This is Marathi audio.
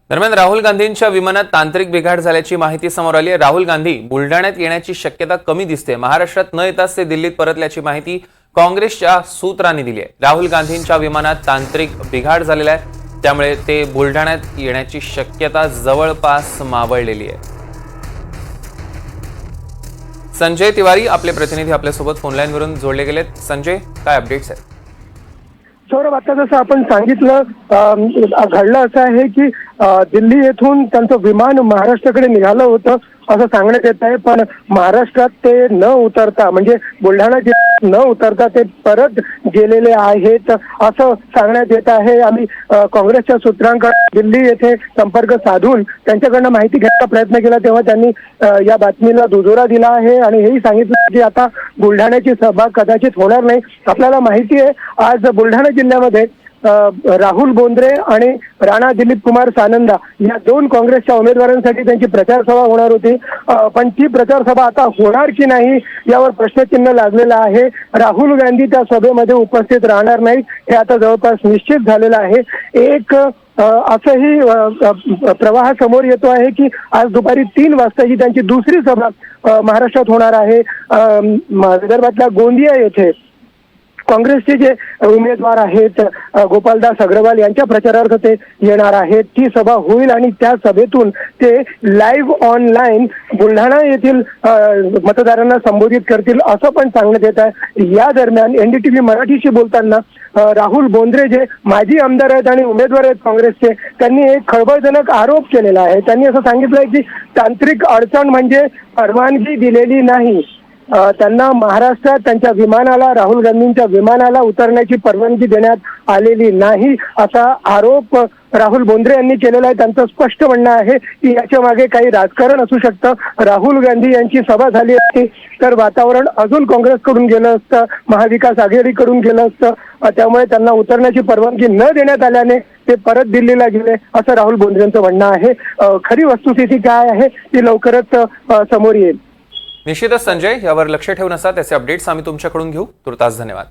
दरम्यान राहुल गांधींच्या विमानात तांत्रिक बिघाड झाल्याची माहिती समोर आली आहे। राहुल गांधी बुलढाण्यात येण्याची शक्यता कमी दिसते। महाराष्ट्रात न येताच ते दिल्लीत परतल्याची माहिती काँग्रेसच्या सूत्रांनी दिली आहे। राहुल गांधींच्या विमानात तांत्रिक बिघाड झालेला आहे, त्यामुळे ते बुलढाण्यात येण्याची शक्यता जवळपास मावळलेली आहे। संजय तिवारी आपले प्रतिनिधी आपल्यासोबत फोनलाईन वरून जोडले गेलेत। संजय, काय अपडेट्स आहेत? सौरभ, आता जसं आपण सांगितलं, घडलं असं आहे की दिल्ली येथून त्यांचं विमान महाराष्ट्राकडे निघालं होतं असं सांगण्यात येत आहे, पण महाराष्ट्रात ते न उतरता, म्हणजे बुलढाणा जिल्ह्यात न उतरता ते परत गेलेले आहेत असं सांगण्यात येत आहे। आम्ही काँग्रेसच्या सूत्रांकडे दिल्ली येथे संपर्क साधून त्यांच्याकडनं माहिती घ्यायचा प्रयत्न केला, तेव्हा त्यांनी या बातमीला दुजोरा दिला आहे आणि हेही सांगितलं की आता बुलढाण्याची सभा कदाचित होणार नाही। आपल्याला माहिती आहे, आज बुलढाणा जिल्ह्यामध्ये राहुल बोंद्रे आणि राणा दिलीप कुमार सानंदा या दोन काँग्रेसच्या उमेदवारांसाठी त्यांची प्रचार सभा होणार होती, पण ती प्रचार सभा आता होणार की नाही यावर प्रश्नचिन्ह लागलेलं आहे। राहुल गांधी त्या सभेमध्ये उपस्थित राहणार नाही हे आता जवळपास निश्चित झालेलं आहे। एक असंही प्रवाह समोर येतो आहे की आज दुपारी 3 वाजता ही त्यांची दुसरी सभा महाराष्ट्रात होणार आहे। विदर्भातल्या गोंदिया येथे काँग्रेसचे जे उमेदवार आहेत गोपालदास अग्रवाल यांच्या प्रचारार्थ ते येणार आहेत। ती सभा होईल आणि त्या सभेतून ते लाईव्ह ऑनलाईन बुलढाणा येथील मतदारांना संबोधित करतील असं पण सांगण्यात येत आहे। या दरम्यान NDTV मराठीशी बोलताना राहुल बोंद्रे जे माजी आमदार आहेत आणि उमेदवार आहेत काँग्रेसचे, त्यांनी एक खळबळजनक आरोप केलेला आहे। त्यांनी असं सांगितलंय की तांत्रिक अडचण म्हणजे परवानगी दिलेली नाही, त्यांना महाराष्ट्रात त्यांच्या विमानाला, राहुल गांधींच्या विमानाला उतरण्याची परवानगी देण्यात आलेली नाही असा आरोप राहुल बोंद्रे यांनी केलेला आहे। त्यांचं स्पष्ट म्हणणं आहे की याच्या मागे काही राजकारण असू शकतं। राहुल गांधी यांची सभा झाली असती तर वातावरण अजून काँग्रेसकडून गेलं असतं, महाविकास आघाडीकडून गेलं असतं, त्यामुळे त्यांना उतरण्याची परवानगी न देण्यात आल्याने ते परत दिल्लीला गेले असं राहुल बोंद्रे यांचं म्हणणं आहे। खरी वस्तुस्थिती काय आहे ती लवकरच समोर येईल। निश्चितच संजय, यावर लक्ष ठेवून असा त्याचे अपडेट्स आम्ही तुमच्याकडून घेऊ। तुर्तास धन्यवाद।